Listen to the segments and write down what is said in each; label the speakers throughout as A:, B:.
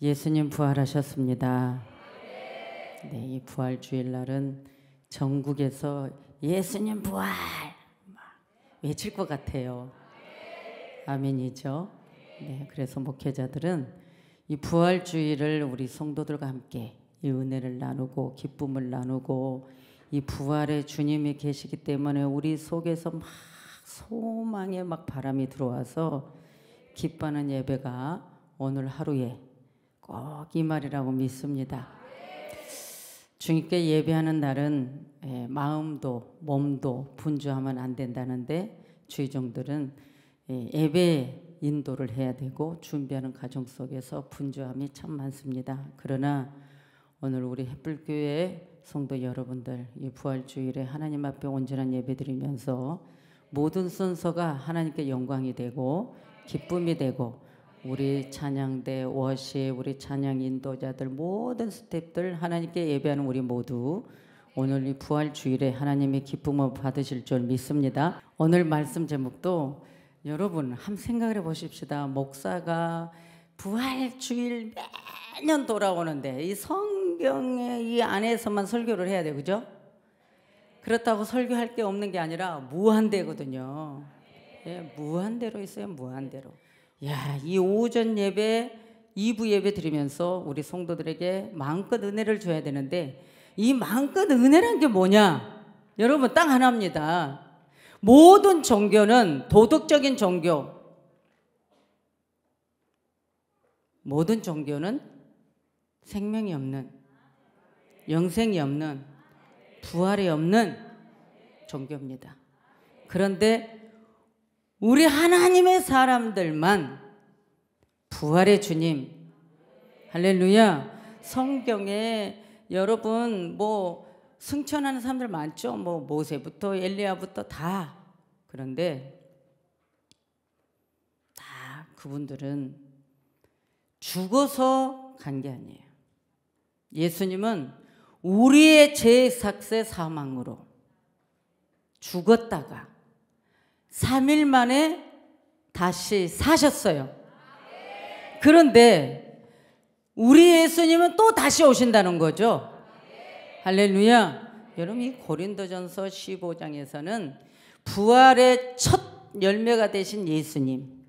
A: 예수님 부활하셨습니다. 네, 이 부활 주일날은 전국에서 예수님 부활 외칠 것 같아요. 아멘이죠. 네, 그래서 목회자들은 이 부활 주일을 우리 성도들과 함께 이 은혜를 나누고 기쁨을 나누고 이 부활의 주님이 계시기 때문에 우리 속에서 막 소망의 막 바람이 들어와서 기뻐하는 예배가 오늘 하루에 꼭 이 말이라고 믿습니다. 주님께 예배하는 날은 마음도 몸도 분주하면 안 된다는데 주의종들은 예배 인도를 해야 되고 준비하는 과정 속에서 분주함이 참 많습니다. 그러나 오늘 우리 햇불교회 성도 여러분들 이 부활주일에 하나님 앞에 온전한 예배 드리면서 모든 순서가 하나님께 영광이 되고 기쁨이 되고 우리 찬양대 워십 우리 찬양 인도자들 모든 스태프들 하나님께 예배하는 우리 모두 오늘 이 부활주일에 하나님의 기쁨을 받으실 줄 믿습니다. 오늘 말씀 제목도 여러분 한번 생각을 해보십시다. 목사가 부활주일 매년 돌아오는데 이 성경의 이 안에서만 설교를 해야 돼, 그죠? 그렇다고 설교할 게 없는 게 아니라 무한대거든요. 예, 무한대로 있어요, 무한대로. 야, 이 오전 예배, 2부 예배 드리면서 우리 성도들에게 마음껏 은혜를 줘야 되는데 이 마음껏 은혜란 게 뭐냐? 여러분 딱 하나입니다. 모든 종교는 도덕적인 종교, 모든 종교는 생명이 없는, 영생이 없는, 부활이 없는 종교입니다. 그런데 우리 하나님의 사람들만 부활의 주님, 할렐루야. 성경에 여러분 뭐 승천하는 사람들 많죠. 뭐 모세부터 엘리야부터 다. 그런데 다 그분들은 죽어서 간 게 아니에요. 예수님은 우리의 죄 삭세 사망으로 죽었다가 3일 만에 다시 사셨어요. 그런데 우리 예수님은 또 다시 오신다는 거죠. 할렐루야. 여러분 이 고린도전서 15장에서는 부활의 첫 열매가 되신 예수님,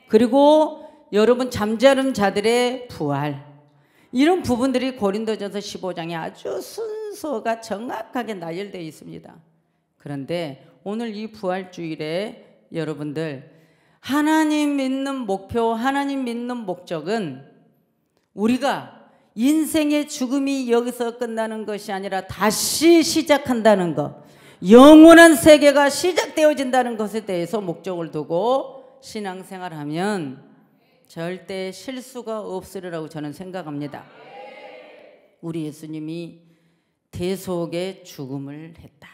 A: 그리고 여러분 잠자는 자들의 부활, 이런 부분들이 고린도전서 15장에 아주 순서가 정확하게 나열되어 있습니다. 그런데 오늘 이 부활주일에 여러분들 하나님 믿는 목표, 하나님 믿는 목적은 우리가 인생의 죽음이 여기서 끝나는 것이 아니라 다시 시작한다는 것, 영원한 세계가 시작되어진다는 것에 대해서 목적을 두고 신앙생활하면 절대 실수가 없으리라고 저는 생각합니다. 우리 예수님이 대속의 죽음을 했다.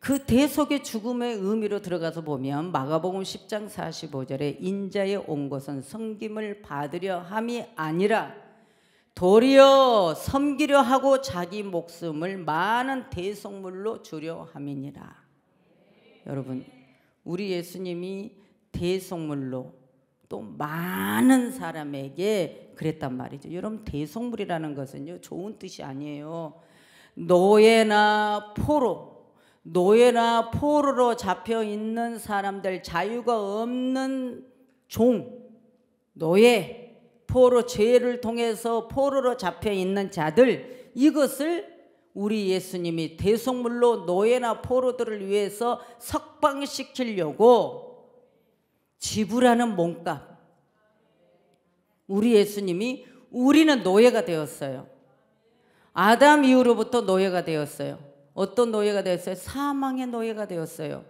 A: 그 대속의 죽음의 의미로 들어가서 보면 마가복음 10장 45절에 인자에 온 것은 섬김을 받으려 함이 아니라 도리어 섬기려 하고 자기 목숨을 많은 대속물로 주려 함이니라. 여러분 우리 예수님이 대속물로 또 많은 사람에게 그랬단 말이죠. 여러분 대속물이라는 것은요 좋은 뜻이 아니에요. 노예나 포로로 잡혀 있는 사람들, 자유가 없는 종, 노예, 포로, 죄를 통해서 포로로 잡혀 있는 자들, 이것을 우리 예수님이 대속물로 노예나 포로들을 위해서 석방시키려고 지불하는 몸값, 우리 예수님이 우리는 노예가 되었어요. 아담 이후로부터 노예가 되었어요. 어떤 노예가 되었어요? 사망의 노예가 되었어요.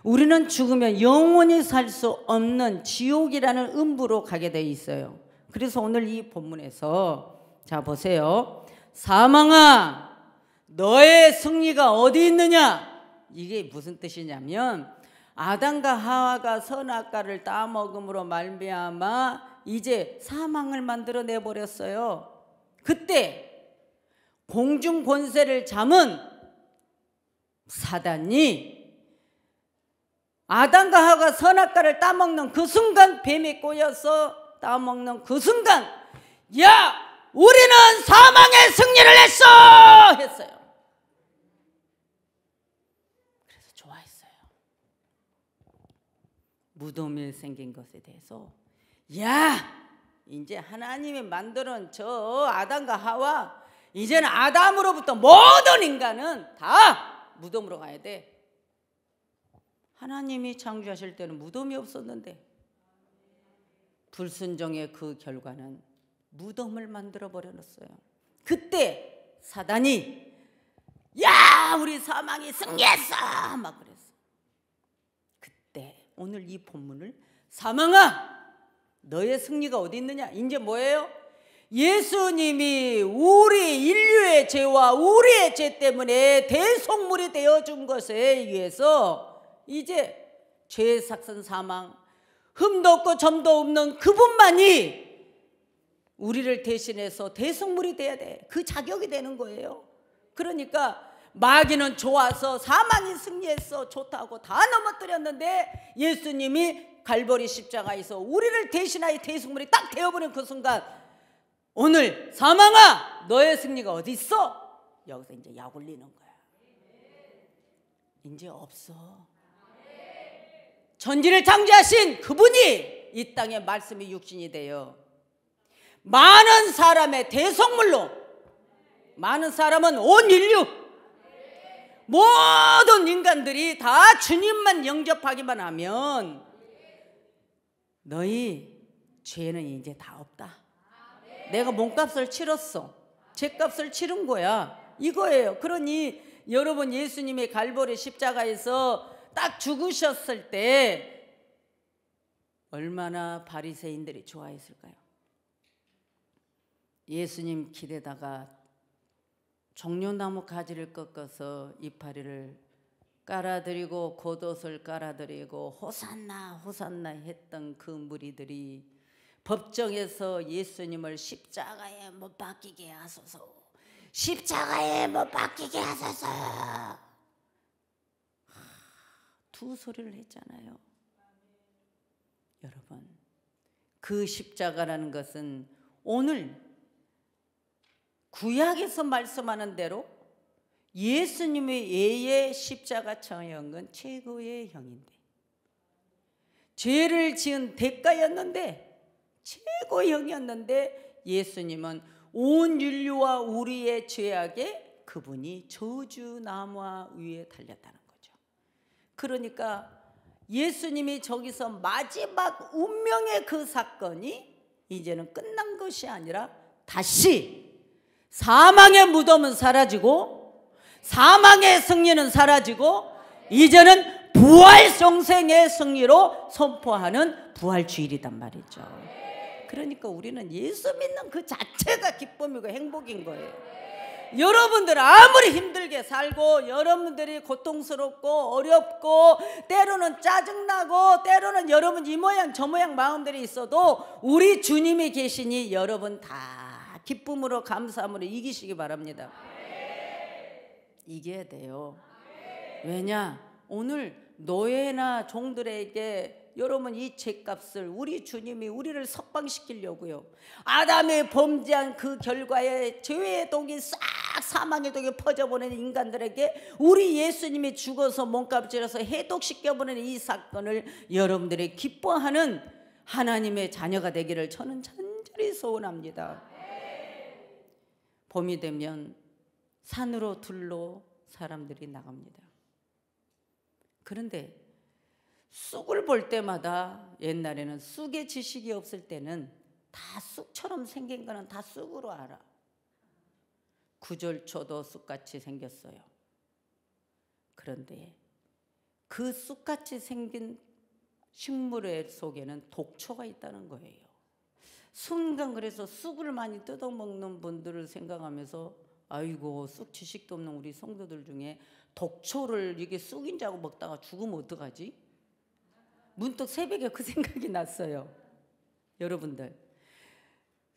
A: 우리는 죽으면 영원히 살 수 없는 지옥이라는 음부로 가게 돼 있어요. 그래서 오늘 이 본문에서 자 보세요. 사망아 너의 승리가 어디 있느냐? 이게 무슨 뜻이냐면 아담과 하와가 선악과를 따먹음으로 말미암아 이제 사망을 만들어내 버렸어요. 그때 공중 권세를 잠은 사단이 아담과 하와가 선악과를 따먹는 그 순간 뱀에 꼬여서 따먹는 그 순간 야 우리는 사망의 승리를 했어 했어요. 그래서 좋아했어요. 무덤이 생긴 것에 대해서 야 이제 하나님이 만드는 저 아담과 하와 이제는 아담으로부터 모든 인간은 다 무덤으로 가야 돼. 하나님이 창조하실 때는 무덤이 없었는데 불순종의 그 결과는 무덤을 만들어 버려놨어요. 그때 사단이 야 우리 사망이 승리했어 막 그랬어. 그때 오늘 이 본문을 사망아 너의 승리가 어디 있느냐 이제 뭐예요? 예수님이 우리 인류의 죄와 우리의 죄 때문에 대속물이 되어준 것에 의해서 이제 죄의 삭선 사망 흠도 없고 점도 없는 그분만이 우리를 대신해서 대속물이 돼야 돼. 그 자격이 되는 거예요. 그러니까 마귀는 좋아서 사망이 승리했어 좋다고 다 넘어뜨렸는데 예수님이 갈보리 십자가에서 우리를 대신하여 대속물이 딱 되어버린 그 순간 오늘 사망아 너의 승리가 어디 있어? 여기서 이제 약 올리는 거야. 이제 없어. 천지를 창조하신 그분이 이 땅에 말씀이 육신이 되어 많은 사람의 대속물로 많은 사람은 온 인류 모든 인간들이 다 주님만 영접하기만 하면 너희 죄는 이제 다 없다. 내가 몸값을 치렀어. 죄값을 치른 거야. 이거예요. 그러니 여러분 예수님의 갈보리 십자가에서 딱 죽으셨을 때 얼마나 바리새인들이 좋아했을까요? 예수님 길에다가 종려나무 가지를 꺾어서 이파리를 깔아드리고 겉옷을 깔아드리고 호산나 호산나 했던 그 무리들이 법정에서 예수님을 십자가에 못 박히게 하소서 십자가에 못 박히게 하소서 두 소리를 했잖아요. 여러분 그 십자가라는 것은 오늘 구약에서 말씀하는 대로 예수님의 예의 십자가 처형은 최고의 형인데 죄를 지은 대가였는데 최고형이었는데 예수님은 온 인류와 우리의 죄악에 그분이 저주나무 위에 달렸다는 거죠. 그러니까 예수님이 저기서 마지막 운명의 그 사건이 이제는 끝난 것이 아니라 다시 사망의 무덤은 사라지고 사망의 승리는 사라지고 이제는 부활 영생의 승리로 선포하는 부활주일이단 말이죠. 그러니까 우리는 예수 믿는 그 자체가 기쁨이고 행복인 거예요. 여러분들 아무리 힘들게 살고 여러분들이 고통스럽고 어렵고 때로는 짜증나고 때로는 여러분 이 모양 저 모양 마음들이 있어도 우리 주님이 계시니 여러분 다 기쁨으로 감사함으로 이기시기 바랍니다. 이겨야 돼요. 왜냐? 오늘 노예나 종들에게 여러분 이 죄값을 우리 주님이 우리를 석방시키려고요. 아담이 범죄한 그 결과에 죄의 독이 싹 사망의 독이 퍼져버리는 인간들에게 우리 예수님이 죽어서 몸값질러서 해독시켜버리는 이 사건을 여러분들이 기뻐하는 하나님의 자녀가 되기를 저는 간절히 소원합니다. 봄이 되면 산으로 들로 사람들이 나갑니다. 그런데 쑥을 볼 때마다 옛날에는 쑥의 지식이 없을 때는 다 쑥처럼 생긴 거는 다 쑥으로 알아. 구절초도 쑥같이 생겼어요. 그런데 그 쑥같이 생긴 식물 속에는 독초가 있다는 거예요. 순간 그래서 쑥을 많이 뜯어먹는 분들을 생각하면서 아이고 쑥 지식도 없는 우리 성도들 중에 독초를 이게 쑥인 줄 알고 먹다가 죽으면 어떡하지? 문득 새벽에 그 생각이 났어요. 여러분들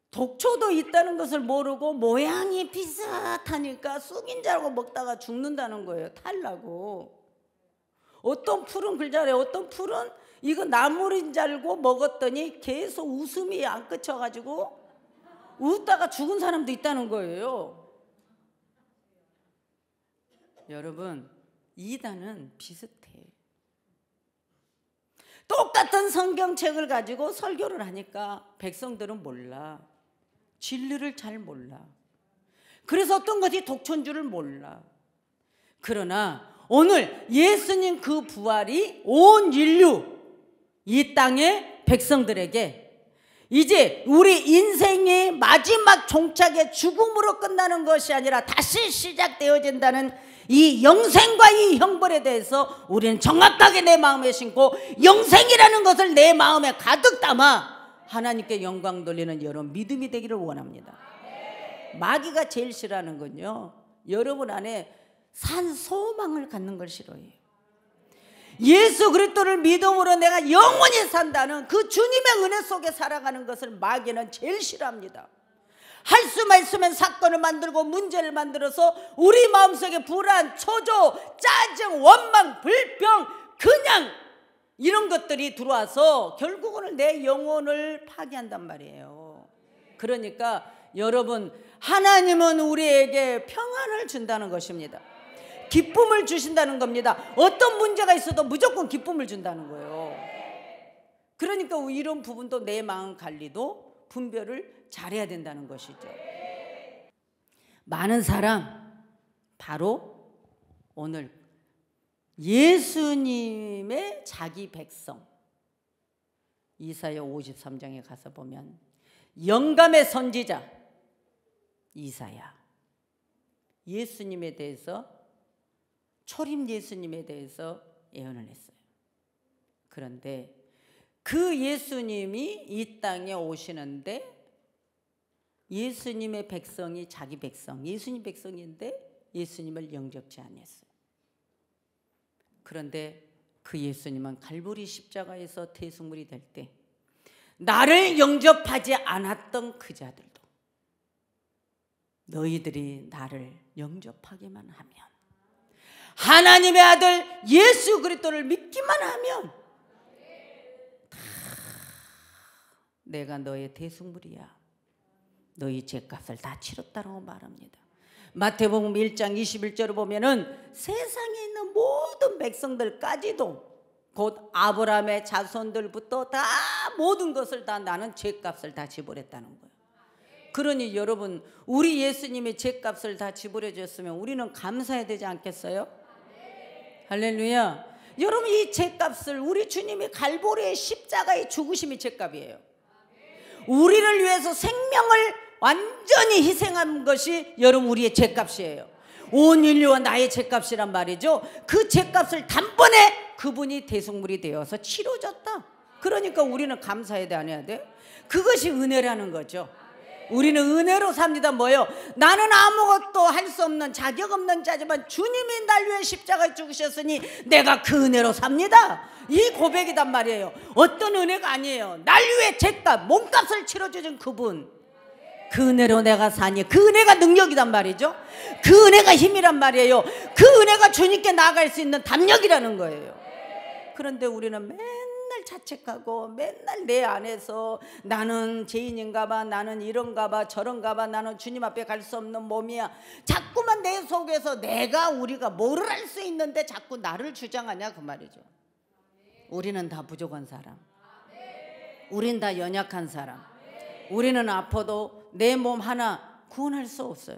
A: 독초도 있다는 것을 모르고 모양이 비슷하니까 쑥인 줄 알고 먹다가 죽는다는 거예요. 탈라고. 어떤 풀은 글자래 어떤 풀은 이거 나물인 줄 알고 먹었더니 계속 웃음이 안 그쳐가지고 웃다가 죽은 사람도 있다는 거예요. 여러분, 이단은 비슷해. 똑같은 성경책을 가지고 설교를 하니까 백성들은 몰라. 진리를 잘 몰라. 그래서 어떤 것이 독초인 줄을 몰라. 그러나 오늘 예수님 그 부활이 온 인류, 이 땅의 백성들에게 이제 우리 인생의 마지막 종착의 죽음으로 끝나는 것이 아니라 다시 시작되어진다는 이 영생과 이 형벌에 대해서 우리는 정확하게 내 마음에 심고 영생이라는 것을 내 마음에 가득 담아 하나님께 영광 돌리는 여러분 믿음이 되기를 원합니다. 마귀가 제일 싫어하는 건요, 여러분 안에 산 소망을 갖는 걸 싫어해요. 예수 그리스도를 믿음으로 내가 영원히 산다는 그 주님의 은혜 속에 살아가는 것을 마귀는 제일 싫어합니다. 할 수만 있으면 사건을 만들고 문제를 만들어서 우리 마음속에 불안, 초조, 짜증, 원망, 불평, 그냥 이런 것들이 들어와서 결국은 내 영혼을 파괴한단 말이에요. 그러니까 여러분, 하나님은 우리에게 평안을 준다는 것입니다. 기쁨을 주신다는 겁니다. 어떤 문제가 있어도 무조건 기쁨을 준다는 거예요. 그러니까 이런 부분도 내 마음 관리도 분별을 잘해야 된다는 것이죠. 많은 사람, 바로 오늘 예수님의 자기 백성, 이사야 53장에 가서 보면 영감의 선지자 이사야, 예수님에 대해서, 초림 예수님에 대해서 예언을 했어요. 그런데 그 예수님이 이 땅에 오시는데 예수님의 백성이 자기 백성, 예수님 백성인데 예수님을 영접지 않았어요. 그런데 그 예수님은 갈보리 십자가에서 대속물이 될 때 나를 영접하지 않았던 그 자들도 너희들이 나를 영접하기만 하면, 하나님의 아들 예수 그리스도를 믿기만 하면 다 내가 너의 대속물이야. 너희 죄값을 다 치렀다고 말합니다. 마태복음 1장 21절을 보면은 세상에 있는 모든 백성들까지도 곧 아브라함의 자손들부터 다 모든 것을 다 나는 죄값을 다 지불했다는 거예요. 그러니 여러분, 우리 예수님이 죄값을 다 지불해 줬으면 우리는 감사해야 되지 않겠어요? 할렐루야. 여러분, 이 죄값을 우리 주님이 갈보리의 십자가의 죽으심이 죄값이에요. 우리를 위해서 생명을 완전히 희생한 것이 여러분 우리의 죄값이에요. 온 인류와 나의 죄값이란 말이죠. 그 죄값을 단번에 그분이 대속물이 되어서 치러졌다. 그러니까 우리는 감사해야 돼, 안 해야 돼? 그것이 은혜라는 거죠. 우리는 은혜로 삽니다. 뭐요? 나는 아무것도 할 수 없는 자격 없는 자지만 주님이 날 위해 십자가에 죽으셨으니 내가 그 은혜로 삽니다. 이 고백이단 말이에요. 어떤 은혜가 아니에요. 날 위해 죄값, 몸값을 치러주신 그분, 그 은혜로 내가 사니, 그 은혜가 능력이단 말이죠. 그 은혜가 힘이란 말이에요. 그 은혜가 주님께 나아갈 수 있는 담력이라는 거예요. 그런데 우리는 맨날 자책하고 맨날 내 안에서 나는 죄인인가 봐, 나는 이런가 봐, 저런가 봐, 나는 주님 앞에 갈 수 없는 몸이야. 자꾸만 내 속에서 우리가 뭐를 할 수 있는데 자꾸 나를 주장하냐 그 말이죠. 우리는 다 부족한 사람, 우린 다 연약한 사람, 우리는 아파도 내 몸 하나 구원할 수 없어요.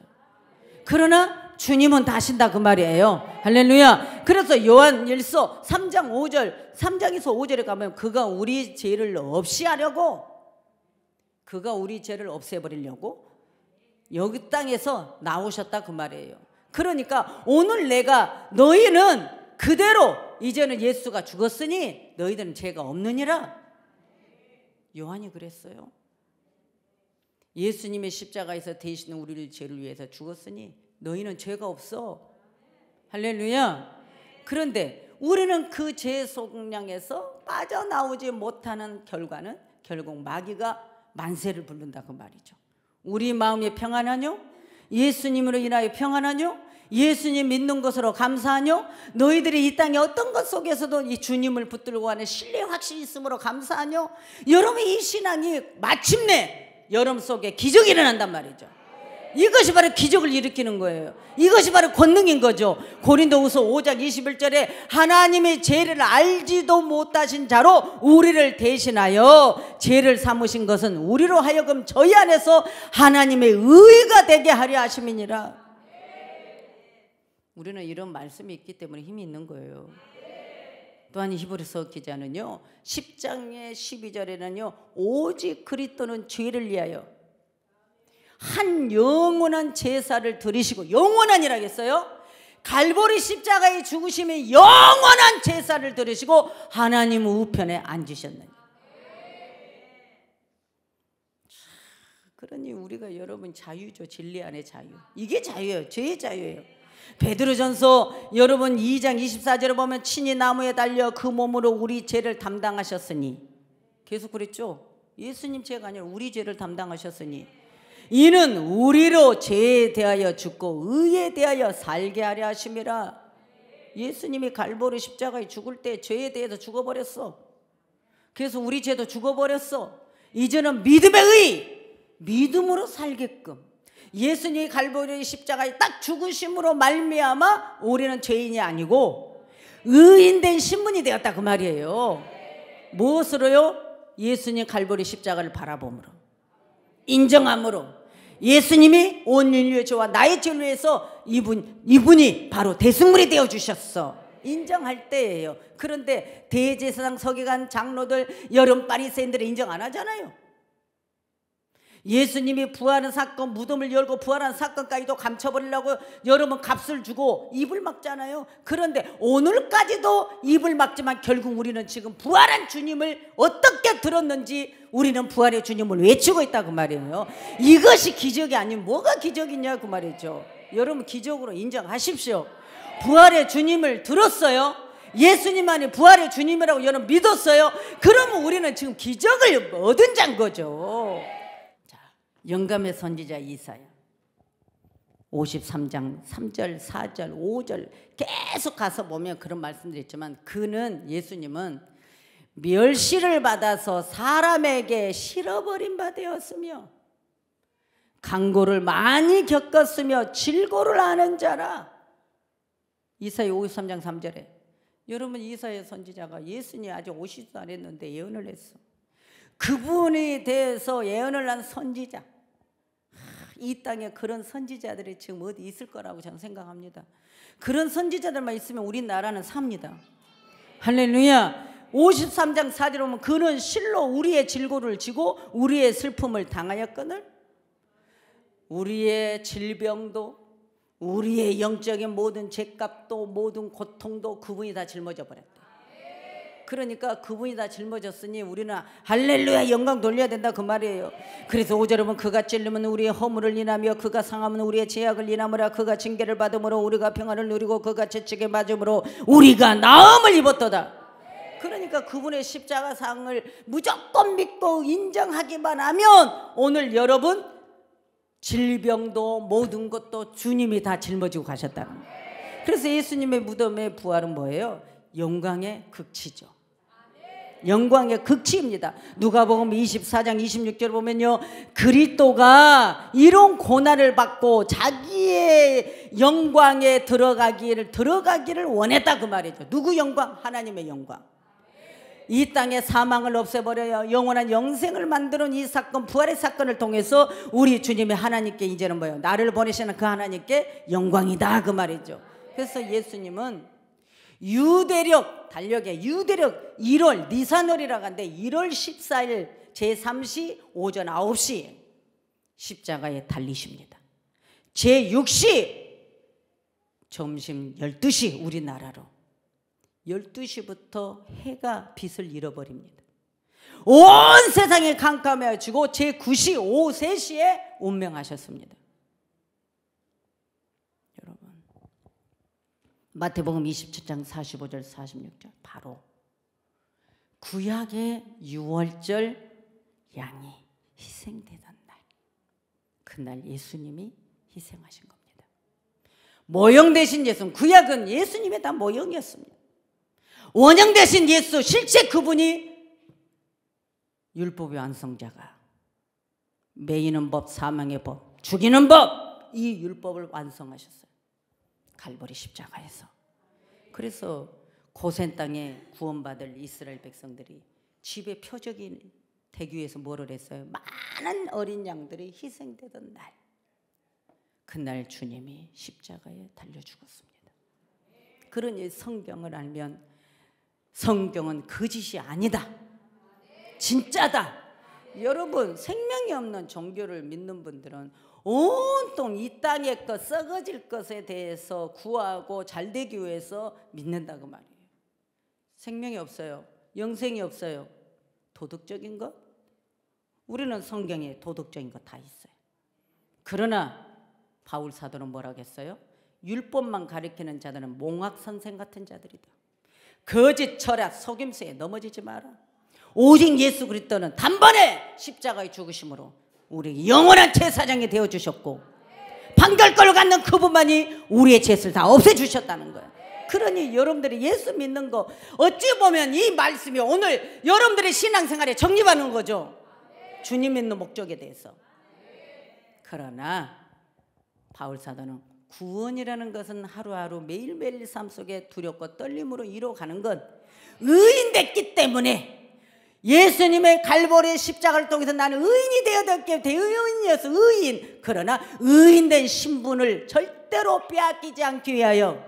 A: 그러나 주님은 다 하신다 그 말이에요. 할렐루야. 그래서 요한일서 3장 5절, 3장에서 5절에 가면 그가 우리 죄를 없이 하려고, 그가 우리 죄를 없애버리려고 여기 땅에서 나오셨다 그 말이에요. 그러니까 오늘 내가 너희는 그대로 이제는 예수가 죽었으니 너희들은 죄가 없느니라. 요한이 그랬어요. 예수님의 십자가에서 대신 우리를 죄를 위해서 죽었으니 너희는 죄가 없어. 할렐루야. 그런데 우리는 그 죄 속량에서 빠져나오지 못하는 결과는 결국 마귀가 만세를 부른다 그 말이죠. 우리 마음이 평안하뇨? 예수님으로 인하여 평안하뇨? 예수님 믿는 것으로 감사하뇨? 너희들이 이 땅의 어떤 것 속에서도 이 주님을 붙들고 가는 신뢰 확신이 있으므로 감사하뇨? 여러분, 이 신앙이 마침내 여러분 속에 기적이 일어난단 말이죠. 이것이 바로 기적을 일으키는 거예요. 이것이 바로 권능인 거죠. 고린도후서 5장 21절에 하나님의 죄를 알지도 못하신 자로 우리를 대신하여 죄를 삼으신 것은 우리로 하여금 저희 안에서 하나님의 의가 되게 하려 하심이니라. 우리는 이런 말씀이 있기 때문에 힘이 있는 거예요. 또한 히브리서 기자는요 10장의 12절에는요 오직 그리스도는 죄를 위하여 한 영원한 제사를 드리시고, 영원한이라고 했어요. 갈보리 십자가의 죽으심에 영원한 제사를 드리시고 하나님 우편에 앉으셨느니. 그러니 우리가 여러분 자유죠. 진리 안의 자유. 이게 자유예요. 죄의 자유예요. 베드로전서 여러분 2장 24절에 보면 친히 나무에 달려 그 몸으로 우리 죄를 담당하셨으니, 계속 그랬죠. 예수님 죄가 아니라 우리 죄를 담당하셨으니 이는 우리로 죄에 대하여 죽고 의에 대하여 살게 하려 하심이라. 예수님이 갈보리 십자가에 죽을 때 죄에 대해서 죽어버렸어. 그래서 우리 죄도 죽어버렸어. 이제는 믿음의 의, 믿음으로 살게끔 예수님이 갈보리 십자가에 딱 죽으심으로 말미암아 우리는 죄인이 아니고 의인된 신분이 되었다 그 말이에요. 무엇으로요? 예수님 갈보리 십자가를 바라봄으로, 인정함으로, 예수님이 온 인류의 죄와 나의 죄를 위해서 이분이 바로 대승물이 되어 주셨어. 인정할 때예요. 그런데 대제사장 서기관 장로들 여름 바리새인들은 인정 안 하잖아요. 예수님이 부활하는 사건, 무덤을 열고 부활하는 사건까지도 감춰버리려고 여러분 값을 주고 입을 막잖아요. 그런데 오늘까지도 입을 막지만 결국 우리는 지금 부활한 주님을 어떻게 들었는지 우리는 부활의 주님을 외치고 있다고 말이에요. 이것이 기적이 아니면 뭐가 기적이냐 그 말이죠. 여러분 기적으로 인정하십시오. 부활의 주님을 들었어요. 예수님만이 부활의 주님이라고 여러분 믿었어요. 그러면 우리는 지금 기적을 얻은 자인 거죠. 영감의 선지자 이사야 53장 3절 4절 5절 계속 가서 보면 그런 말씀들이 있지만, 그는 예수님은 멸시를 받아서 사람에게 실어버린 바 되었으며 강고를 많이 겪었으며 질고를 아는 자라. 이사야 53장 3절에 여러분 이사야 선지자가 예수님이 아직 오시지도 않았는데 예언을 했어. 그분에 대해서 예언을 한 선지자, 이 땅에 그런 선지자들이 지금 어디 있을 거라고 저는 생각합니다. 그런 선지자들만 있으면 우리나라는 삽니다. 할렐루야. 53장 4절에 보면 그는 실로 우리의 질고를 지고 우리의 슬픔을 당하였거늘 우리의 질병도 우리의 영적인 모든 죄값도 모든 고통도 그분이 다 짊어져 버렸다. 그러니까 그분이 다 짊어졌으니 우리는 할렐루야 영광 돌려야 된다 그 말이에요. 그래서 5절에 보면 그가 찔리면 우리의 허물을 인하며 그가 상하면 우리의 죄악을 인하므라. 그가 징계를 받음으로 우리가 평안을 누리고 그가 채찍에 맞음으로 우리가 나음을 입었도다. 그러니까 그분의 십자가 상을 무조건 믿고 인정하기만 하면 오늘 여러분 질병도 모든 것도 주님이 다 짊어지고 가셨다는 거예요. 그래서 예수님의 무덤의 부활은 뭐예요? 영광의 극치죠. 영광의 극치입니다. 누가복음 24장 26절 보면요, 그리스도가 이런 고난을 받고 자기의 영광에 들어가기를 원했다 그 말이죠. 누구 영광? 하나님의 영광. 이 땅의 사망을 없애버려요 영원한 영생을 만드는 이 사건, 부활의 사건을 통해서 우리 주님이 하나님께 이제는 뭐예요? 나를 보내시는 그 하나님께 영광이다 그 말이죠. 그래서 예수님은 유대력, 달력에 유대력 1월 니산월이라고 하는데 1월 14일 제3시 오전 9시 십자가에 달리십니다. 제6시 점심 12시 우리나라로 12시부터 해가 빛을 잃어버립니다. 온 세상에 캄캄해지고 제9시 오후 3시에 운명하셨습니다. 여러분 마태복음 27장 45절 46절 바로 구약의 6월절 양이 희생되던 날, 그날 예수님이 희생하신 겁니다. 모형 대신 예수는, 구약은 예수님의 다 모형이었습니다. 원형 대신 예수, 실제 그분이 율법의 완성자가, 매이는 법, 사망의 법, 죽이는 법, 이 율법을 완성하셨어요. 갈보리 십자가에서. 그래서 고센 땅에 구원받을 이스라엘 백성들이 집에 표적이 되기 위해서 뭐를 했어요? 많은 어린 양들이 희생되던 날, 그날 주님이 십자가에 달려 죽었습니다. 그러니 성경을 알면 성경은 거짓이 아니다, 진짜다. 여러분, 생명이 없는 종교를 믿는 분들은 온통 이 땅의 것, 썩어질 것에 대해서 구하고 잘되기 위해서 믿는다고 말이에요. 생명이 없어요. 영생이 없어요. 도덕적인 것? 우리는 성경에 도덕적인 것 다 있어요. 그러나 바울 사도는 뭐라고 했어요? 율법만 가리키는 자들은 몽학 선생 같은 자들이다. 거짓 철학 속임수에 넘어지지 마라. 오직 예수 그리스도는 단번에 십자가에 죽으심으로 우리 영원한 제사장이 되어주셨고, 판결권을 갖는 그분만이 우리의 죄를 다 없애주셨다는 거예요. 그러니 여러분들이 예수 믿는 거, 어찌 보면 이 말씀이 오늘 여러분들의 신앙생활에 정립하는 거죠. 주님 믿는 목적에 대해서. 그러나 바울 사도는 구원이라는 것은 하루하루 매일매일 삶 속에 두렵고 떨림으로 이루어가는 건 의인 됐기 때문에, 예수님의 갈보리의 십자가를 통해서 나는 의인이 되어졌기 때문에 의인이어서 의인. 그러나 의인된 신분을 절대로 빼앗기지 않기 위하여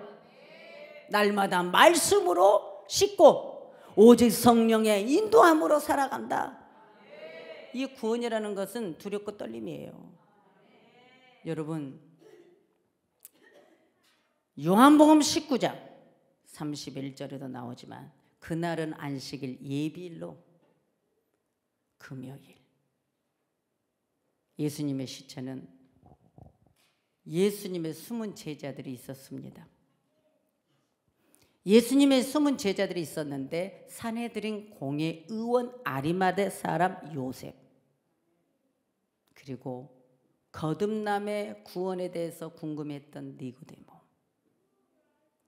A: 날마다 말씀으로 씻고 오직 성령의 인도함으로 살아간다. 이 구원이라는 것은 두렵고 떨림이에요. 여러분, 요한복음 19장 31절에도 나오지만 그날은 안식일 예비일로 금요일. 예수님의 시체는 예수님의 숨은 제자들이 있었습니다. 예수님의 숨은 제자들이 있었는데 산헤드린 공회 의원 아리마대 사람 요셉, 그리고 거듭남의 구원에 대해서 궁금했던 니고데모,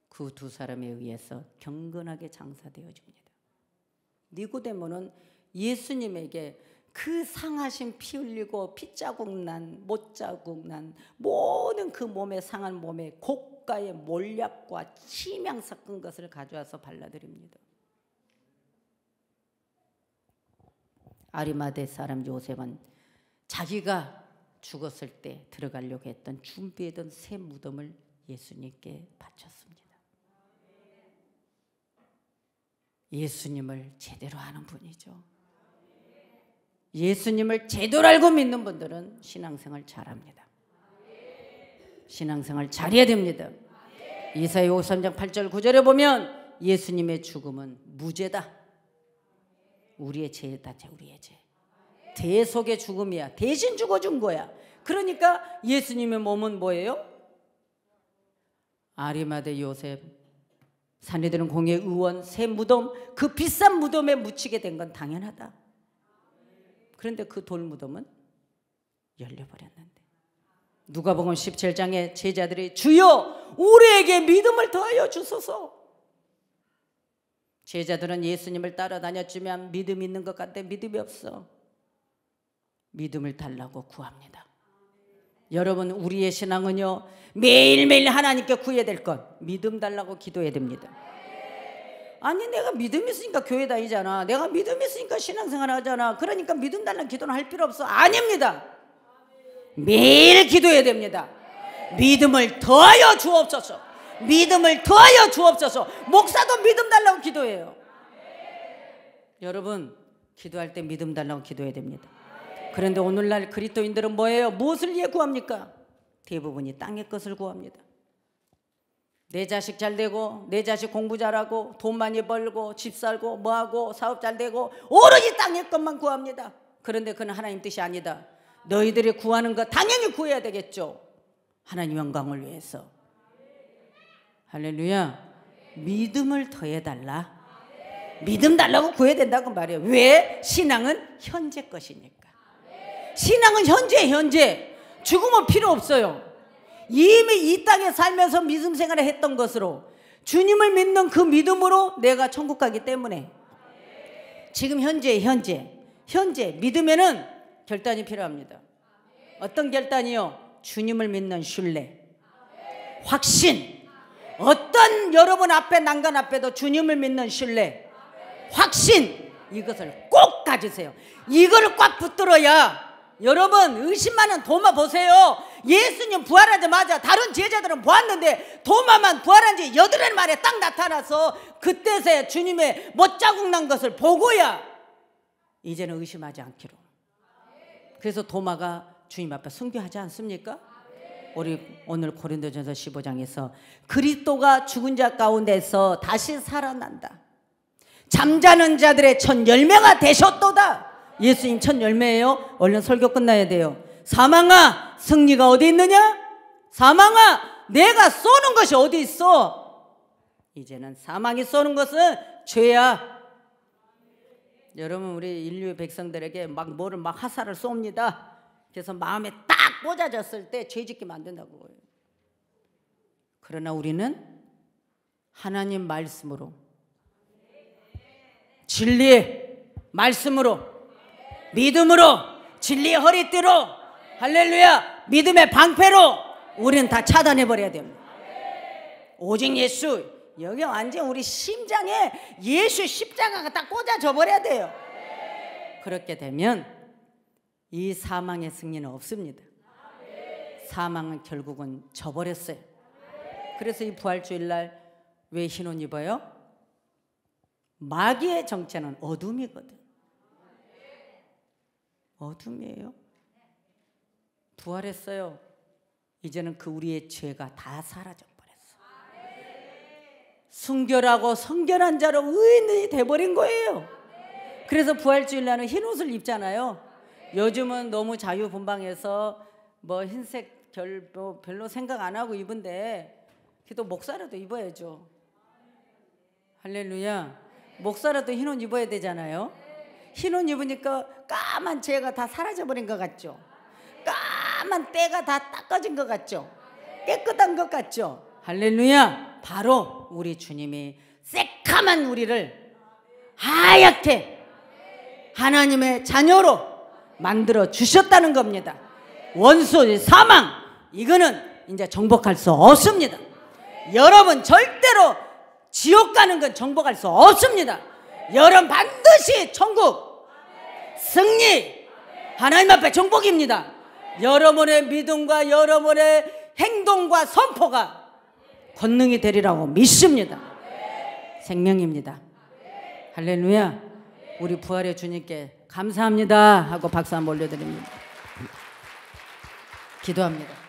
A: 그 두 사람에 의해서 경건하게 장사되어집니다. 니고데모는 예수님에게 그 상하신 피 흘리고 핏자국 난, 못자국 난 모든 그 몸에 상한 몸에 고가의 몰약과 치명 섞은 것을 가져와서 발라드립니다. 아리마대 사람 요셉은 자기가 죽었을 때 들어가려고 했던 준비했던 새 무덤을 예수님께 바쳤습니다. 예수님을 제대로 아는 분이죠. 예수님을 제대로 알고 믿는 분들은 신앙생활 잘합니다. 신앙생활 잘해야 됩니다. 이사야 53장 8절 9절에 보면 예수님의 죽음은 무죄다. 우리의 죄다. 우리의 죄. 대속의 죽음이야. 대신 죽어준 거야. 그러니까 예수님의 몸은 뭐예요? 아리마대 요셉, 산헤드린 공회 의원, 새 무덤, 그 비싼 무덤에 묻히게 된 건 당연하다. 그런데 그 돌무덤은 열려버렸는데, 누가복음 17장에 제자들이 주여 우리에게 믿음을 더하여 주소서. 제자들은 예수님을 따라다녔지만 믿음이 있는 것 같아 믿음이 없어. 믿음을 달라고 구합니다. 여러분, 우리의 신앙은요, 매일매일 하나님께 구해야 될 것, 믿음 달라고 기도해야 됩니다. 아니, 내가 믿음 있으니까 교회 다니잖아, 내가 믿음 있으니까 신앙생활 하잖아, 그러니까 믿음 달라는 기도는 할 필요 없어. 아닙니다. 매일 기도해야 됩니다. 믿음을 더하여 주옵소서. 믿음을 더하여 주옵소서. 목사도 믿음 달라고 기도해요. 여러분, 기도할 때 믿음 달라고 기도해야 됩니다. 그런데 오늘날 그리스도인들은 뭐예요? 무엇을 위해 구합니까? 대부분이 땅의 것을 구합니다. 내 자식 잘 되고, 내 자식 공부 잘하고, 돈 많이 벌고, 집 살고, 뭐하고, 사업 잘 되고, 오로지 땅의 것만 구합니다. 그런데 그건 하나님 뜻이 아니다. 너희들이 구하는 것 당연히 구해야 되겠죠. 하나님 영광을 위해서. 할렐루야. 믿음을 더해달라. 믿음 달라고 구해야 된다고 말이에요. 왜? 신앙은 현재 것이니까. 신앙은 현재. 죽으면 필요 없어요. 이미 이 땅에 살면서 믿음 생활을 했던 것으로 주님을 믿는 그 믿음으로 내가 천국 가기 때문에 지금 현재 믿음에는 결단이 필요합니다. 어떤 결단이요? 주님을 믿는 신뢰, 확신. 어떤 여러분 앞에 난간 앞에도 주님을 믿는 신뢰, 확신, 이것을 꼭 가지세요. 이걸 꽉 붙들어야. 여러분 의심 많은 도마 보세요. 예수님 부활하자마자 다른 제자들은 보았는데 도마만 부활한 지 8일 만에 딱 나타나서 그때서야 주님의 못자국 난 것을 보고야 이제는 의심하지 않기로. 그래서 도마가 주님 앞에 순교하지 않습니까? 우리 오늘 고린도전서 15장에서 그리스도가 죽은 자 가운데서 다시 살아난다. 잠자는 자들의 첫 열매가 되셨도다. 예수님 첫 열매예요. 얼른 설교 끝나야 돼요. 사망아, 승리가 어디 있느냐? 사망아, 내가 쏘는 것이 어디 있어? 이제는 사망이 쏘는 것은 죄야. 여러분 우리 인류의 백성들에게 막 뭐를 막 화살을 쏩니다. 그래서 마음에 딱 꽂아졌을 때 죄짓게 만든다고. 그러나 우리는 하나님 말씀으로, 진리의 말씀으로, 믿음으로, 진리의 허리띠로, 할렐루야, 믿음의 방패로 우리는 다 차단해버려야 됩니다. 오직 예수. 여기 완전 우리 심장에 예수 십자가가 딱 꽂아져 버려야 돼요. 그렇게 되면 이 사망의 승리는 없습니다. 사망은 결국은 져버렸어요. 그래서 이 부활주일날 왜 흰옷 입어요? 마귀의 정체는 어둠이거든. 어둠이에요. 부활했어요. 이제는 그 우리의 죄가 다 사라져 버렸어. 순결하고 성결한 자로 의인이 돼버린 거예요. 그래서 부활주일날은 흰옷을 입잖아요. 요즘은 너무 자유분방해서 뭐 흰색 별로 생각 안 하고 입은데 그래도 목사라도 입어야죠. 할렐루야. 목사라도 흰옷 입어야 되잖아요. 흰옷 입으니까 까만 죄가 다 사라져버린 것 같죠. 까만 때가 다 닦아진 것 같죠. 깨끗한 것 같죠. 할렐루야. 바로 우리 주님이 새까만 우리를 하얗게 하나님의 자녀로 만들어 주셨다는 겁니다. 원수의 사망, 이거는 이제 정복할 수 없습니다. 여러분 절대로 지옥 가는 건 정복할 수 없습니다. 여러분 반드시 천국 승리, 하나님 앞에 정복입니다. 여러분의 믿음과 여러분의 행동과 선포가 권능이 되리라고 믿습니다. 생명입니다. 할렐루야. 우리 부활의 주님께 감사합니다 하고 박수 한번 올려드립니다. 기도합니다.